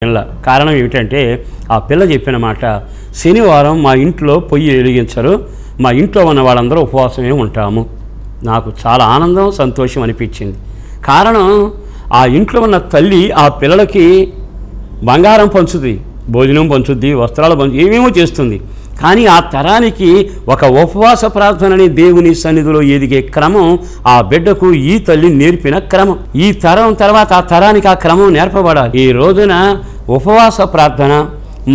కారణం ఏమిటంటే ఆ పిల్ల చెప్పిన మాట, శనివారం మా ఇంట్లో పొయ్యి వెలిగించరు, మా ఇంట్లో ఉన్న వాళ్ళందరూ ఉపవాసమే ఉంటాము. నాకు చాలా ఆనందం సంతోషం అనిపించింది. కారణం ఆ ఇంట్లో ఉన్న తల్లి ఆ పిల్లలకి బంగారం పంచుతుంది, భోజనం పంచుద్ది, వస్త్రాలు పంచు ఏమేమో చేస్తుంది. కానీ ఆ తరానికి ఒక ఉపవాస ప్రార్థనని దేవుని సన్నిధిలో ఎదిగే క్రమం ఆ బిడ్డకు ఈ తల్లి నేర్పిన క్రమం. ఈ తరం తర్వాత ఆ తరానికి ఆ క్రమం నేర్పబడాలి. ఈ రోజున ఉపవాస ప్రార్థన,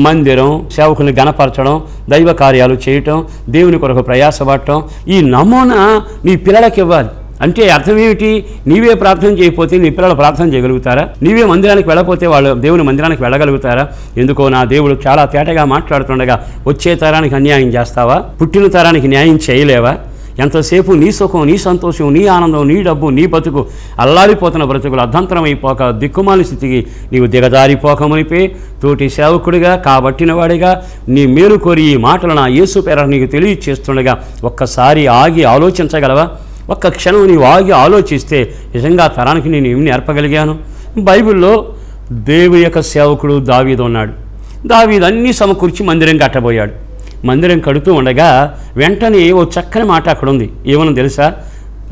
మందిరం, సేవకుని గణపరచడం, దైవ కార్యాలు చేయటం, దేవుని కొరకు ప్రయాసపడటం, ఈ నమూనా నీ పిల్లలకి ఇవ్వాలి. అంటే అర్థం ఏమిటి? నీవే ప్రార్థన చేయకపోతే నీ పిల్లలు ప్రార్థన చేయగలుగుతారా? నీవే మందిరానికి వెళ్ళకపోతే వాళ్ళు దేవుని మందిరానికి వెళ్ళగలుగుతారా? ఎందుకో నా దేవుడు చాలా తేటగా మాట్లాడుతుండగా, వచ్చే తరానికి అన్యాయం చేస్తావా? పుట్టిన తరానికి న్యాయం చేయలేవా? ఎంతసేపు నీ సుఖం, నీ సంతోషం, నీ ఆనందం, నీ డబ్బు, నీ బతుకు, అల్లాడిపోతున్న బ్రతుకులు అర్ధంతరమైపోక దిక్కుమాలి స్థితికి నీవు దిగజారిపోకమునిపే తోటి సేవకుడిగా కాబట్టిన వాడిగా నీ మేలు కోరి ఈ మాటలు నా యేసు పేర నీకు తెలియచేస్తుండగా ఒక్కసారి ఆగి ఆలోచించగలవా? ఒక్క క్షణం నీవు ఆగి ఆలోచిస్తే నిజంగా తరానికి నేను ఏమి నేర్పగలిగాను? బైబిల్లో దేవుని యొక్క సేవకుడు దావీదు ఉన్నాడు. దావీదు అన్నీ సమకూర్చి మందిరం కట్టబోయాడు. మందిరం కడుతూ ఉండగా వెంటనే ఓ చక్కని మాట అక్కడ ఉంది. ఏమన్నా తెలుసా?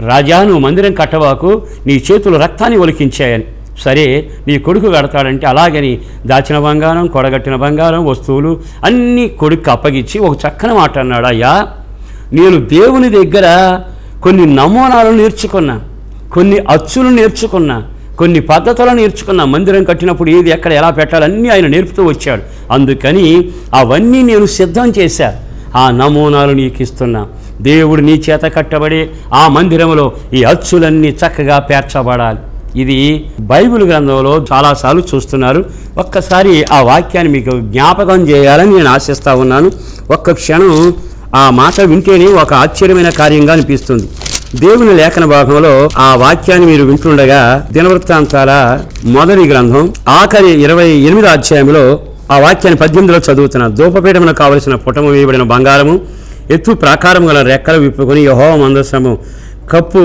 రాజా, నువ్వు మందిరం కట్టవాకు, నీ చేతులు రక్తాన్ని ఒలికించాయని. సరే, నీ కొడుకు కడతాడంటే అలాగని దాచిన బంగారం, కొడగట్టిన బంగారం, వస్తువులు అన్నీ కొడుకు అప్పగించి ఒక చక్కని మాట అన్నాడు. అయ్యా, నేను దేవుని దగ్గర కొన్ని నమూనాలు నేర్చుకున్నా, కొన్ని అచ్చులు నేర్చుకున్నా, కొన్ని పద్ధతులు నేర్చుకున్నా. మందిరం కట్టినప్పుడు ఏది ఎక్కడ ఎలా పెట్టాలన్నీ ఆయన నేర్పుతూ వచ్చాడు. అందుకని అవన్నీ నేను సిద్ధం చేశా. ఆ నమూనాలు నీకు ఇస్తున్నా. దేవుడు నీ చేత కట్టబడే ఆ మందిరంలో ఈ అచ్చులన్నీ చక్కగా పేర్చబడాలి. ఇది బైబిల్ గ్రంథంలో చాలాసార్లు చూస్తున్నారు. ఒక్కసారి ఆ వాక్యాన్ని మీకు జ్ఞాపకం చేయాలని నేను ఆశిస్తూ ఉన్నాను. ఒక్క క్షణం ఆ మాట వింటేనే ఒక ఆశ్చర్యమైన కార్యంగా అనిపిస్తుంది. దేవుని లేఖన భాగంలో ఆ వాక్యాన్ని మీరు వింటుండగా దినవృత్తాంతాల మొదటి గ్రంథం ఆఖరి 28వ అధ్యాయంలో ఆ వాక్యాన్ని 18లో చదువుతున్నారు. ధూపపీఠమునకు కావలసిన పుటము వేయబడిన బంగారము, ఎత్తు ప్రాకారం గల రెక్కలు విప్పుకొని యెహోవా మందసము కప్పు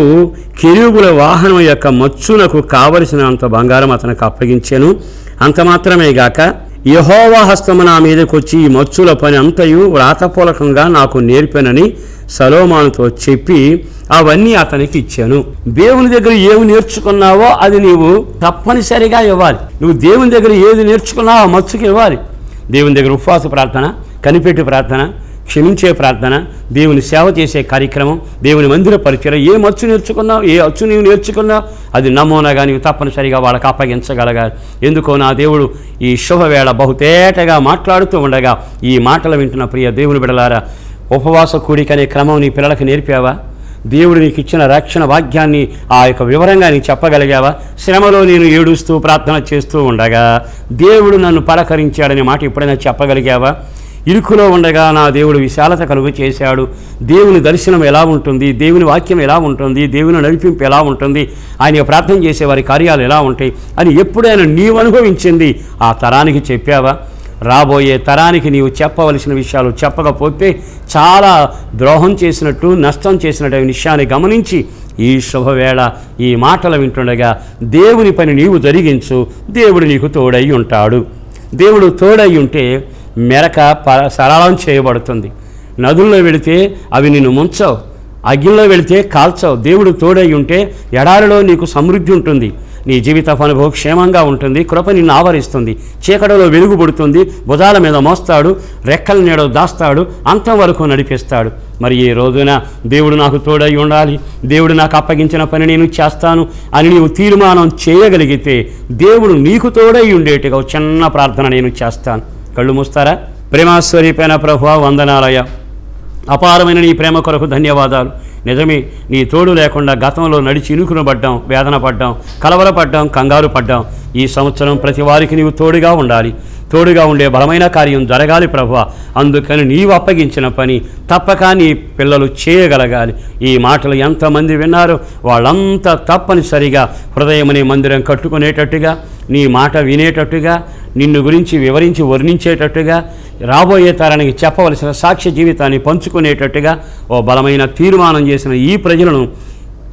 కెరూబుల వాహనం యొక్క మచ్చునకు కావలసినంత బంగారం అతనికి అప్పగించాను. అంత మాత్రమే గాక యెహోవా హస్తము నా మీదకి వచ్చి ఈ మచ్చుల పని అంతయు వ్రాతపూలకంగా నాకు నేర్పానని సొలొమోనుతో చెప్పి అవన్నీ అతనికి ఇచ్చాను. దేవుని దగ్గర ఏమి నేర్చుకున్నావో అది నీవు తప్పనిసరిగా ఇవ్వాలి. నువ్వు దేవుని దగ్గర ఏది నేర్చుకున్నావో ఆ మచ్చుకి ఇవ్వాలి. దేవుని దగ్గర ఉపవాస ప్రార్థన, కనిపెట్టి ప్రార్థన, క్షమించే ప్రార్థన, దేవుని సేవ చేసే కార్యక్రమం, దేవుని మందిర పరిచయం, ఏ మచ్చు నేర్చుకున్నావు, ఏ అచ్చు నీవు నేర్చుకున్నావు అది నమూనాగా నీవు తప్పనిసరిగా వాళ్ళకి అప్పగించగలగాలి. ఎందుకో నా దేవుడు ఈ శుభవేళ బహుతేటగా మాట్లాడుతూ ఉండగా ఈ మాటలు వింటున్న ప్రియ దేవుని బిడ్డలారా, ఉపవాస కూడిక అనే క్రమం నీ పిల్లలకు నేర్పావా? దేవుడు నీకు ఇచ్చిన రక్షణ భాగ్యాన్ని ఆ యొక్క వివరంగా నీకు చెప్పగలిగావా? శ్రమలో నేను ఏడుస్తూ ప్రార్థన చేస్తూ ఉండగా దేవుడు నన్ను పలకరించాడనే మాట ఎప్పుడైనా చెప్పగలిగావా? ఇరుకులో ఉండగా నా దేవుడు విశాలత కలుగు చేశాడు. దేవుని దర్శనం ఎలా ఉంటుంది, దేవుని వాక్యం ఎలా ఉంటుంది, దేవుని నడిపింపు ఎలా ఉంటుంది, ఆయన ప్రార్థన చేసేవారి కార్యాలు ఎలా ఉంటాయి అని ఎప్పుడైనా నీవు అనుభవించింది ఆ తరానికి చెప్పావా? రాబోయే తరానికి నీవు చెప్పవలసిన విషయాలు చెప్పకపోతే చాలా ద్రోహం చేసినట్టు, నష్టం చేసినట్టు విషయాన్ని గమనించి ఈ శుభవేళ ఈ మాటలు వింటుండగా దేవుని పని నీవు జరిగించు. దేవుడు నీకు తోడై ఉంటాడు. దేవుడు తోడై ఉంటే మెరక సరళం చేయబడుతుంది. నదుల్లో వెళితే అవి నిన్ను ముంచవు, అగ్నిలో వెళితే కాల్చవు. దేవుడు తోడై ఉంటే ఎడారిలో నీకు సమృద్ధి ఉంటుంది, నీ జీవిత అనుభవం క్షేమంగా ఉంటుంది, కృప నిన్ను ఆవరిస్తుంది, చీకటిలో వెలుగు పుడుతుంది, భుజాల మీద మోస్తాడు, రెక్కల నీడ దాస్తాడు, అంతం వరకు నడిపిస్తాడు. మరి ఈ రోజున దేవుడు నాకు తోడై ఉండాలి, దేవుడు నాకు అప్పగించిన పని నేను చేస్తాను అని నీవు తీర్మానం చేయగలిగితే దేవుడు నీకు తోడై ఉండేట్టుగా చిన్న ప్రార్థన నేను చేస్తాను. కళ్ళు మూస్తారా? ప్రేమాస్వరూపైన ప్రభువా, వందనాలయ, అపారమైన నీ ప్రేమ కొరకు ధన్యవాదాలు. నిజమే, నీ తోడు లేకుండా గతంలో నడిచి ఇనుకును పడ్డాం, వేదన పడ్డాం, కలవరపడ్డాం, కంగారు పడ్డాం. ఈ సంవత్సరం ప్రతి వారికి నీవు తోడుగా ఉండాలి, తోడుగా ఉండే బలమైన కార్యం జరగాలి ప్రభువా. అందుకని నీవు అప్పగించిన పని తప్పక నీ పిల్లలు చేయగలగాలి. ఈ మాటలు ఎంతమంది విన్నారో వాళ్ళంతా తప్పనిసరిగా హృదయమనే మందిరం కట్టుకునేటట్టుగా, నీ మాట వినేటట్టుగా, నిన్ను గురించి వివరించి వర్ణించేటట్టుగా, రాబోయే తరానికి చెప్పవలసిన సాక్ష్య జీవితాన్ని పంచుకునేటట్టుగా ఓ బలమైన తీర్మానం చేసిన ఈ ప్రజలను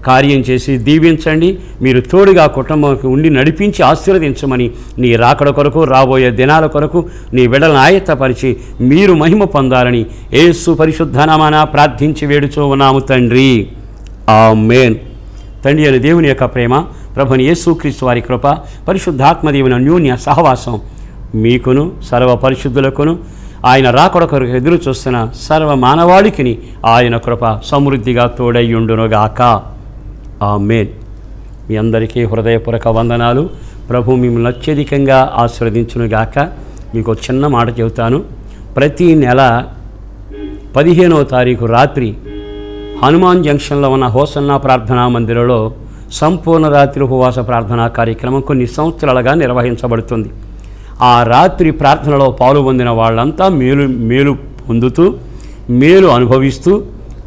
కార్యం చేసి దీవించండి. మీరు తోడుగా కుటుంబానికి ఉండి నడిపించి ఆశీర్వదించమని నీ రాకడ కొరకు, రాబోయే దినాల కొరకు నీ బిడ్డలను ఆయత్తపరిచి మీరు మహిమ పొందాలని యేసు పరిశుద్ధ నామమున ప్రార్థించి వేడుచూ ఉన్నాము తండ్రి. ఆమేన్. తండ్రి అయిన దేవుని యొక్క ప్రేమ, ప్రభుని యేసుక్రీస్తు వారి కృప, పరిశుద్ధాత్మ దేవుని అన్యోన్య సహవాసం మీకును సర్వ పరిశుద్ధులకును ఆయన రాకడ కొరకు ఎదురు చూస్తున్న సర్వ మానవాళికిని ఆయన కృప సమృద్ధిగా తోడయ్యుండునుగాక. ఆమేన్. మీ అందరికీ హృదయపూర్వక వందనాలు. ప్రభు మిమ్మల్ని అత్యధికంగా ఆశీర్వదించునుగాక. మీకు ఒక చిన్న మాట చెబుతాను. ప్రతి నెల 15వ తారీఖు రాత్రి హనుమాన్ జంక్షన్లో ఉన్న హోసన్నా ప్రార్థనా మందిరంలో సంపూర్ణ రాత్రి ఉపవాస ప్రార్థనా కార్యక్రమం కొన్ని సంవత్సరాలుగా నిర్వహించబడుతుంది. ఆ రాత్రి ప్రార్థనలో పాల్గొందిన వాళ్ళంతా మేలు పొందుతూ మేలు అనుభవిస్తూ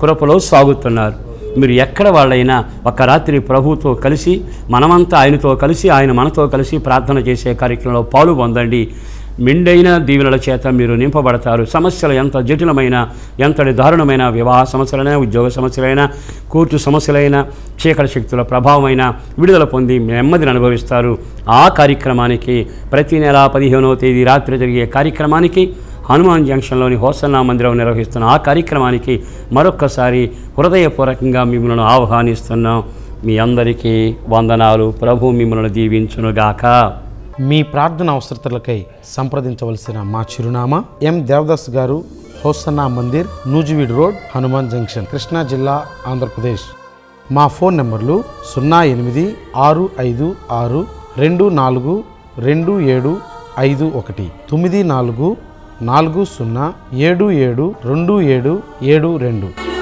కృపలో సాగుతున్నారు. మీరు ఎక్కడ వాళ్ళైనా ఒక రాత్రి ప్రభువుతో కలిసి మనమంతా ఆయనతో కలిసి ఆయన మనతో కలిసి ప్రార్థన చేసే కార్యక్రమంలో పాల్గొందండి. మెండైన దీవెనల చేత మీరు నింపబడతారు. సమస్యలు ఎంత జటిలమైన, ఎంతటి దారుణమైన, వివాహ సమస్యలైనా, ఉద్యోగ సమస్యలైనా, కోర్టు సమస్యలైనా, చీకటి శక్తుల ప్రభావమైన విడుదల పొంది నెమ్మదిని అనుభవిస్తారు. ఆ కార్యక్రమానికి ప్రతి నెల 15వ తేదీ రాత్రి జరిగే కార్యక్రమానికి హనుమాన్ జంక్షన్లోని హోసన్నా మందిరం నిర్వహిస్తున్న ఆ కార్యక్రమానికి మరొక్కసారి హృదయపూర్వకంగా మిమ్మల్ని ఆహ్వానిస్తున్నాం. మీ అందరికీ వందనాలు. ప్రభు మిమ్మల్ని దీవించునుగాక. మీ ప్రార్థన అవసరతలకై సంప్రదించవలసిన మా చిరునామా ఎం దేవదాస్ గారు, hosanna Mandir, Nuzvid road, Hanuman junction, Krishna జిల్లా, ఆంధ్రప్రదేశ్. మా ఫోన్ నెంబర్లు 0865242751 944077272272.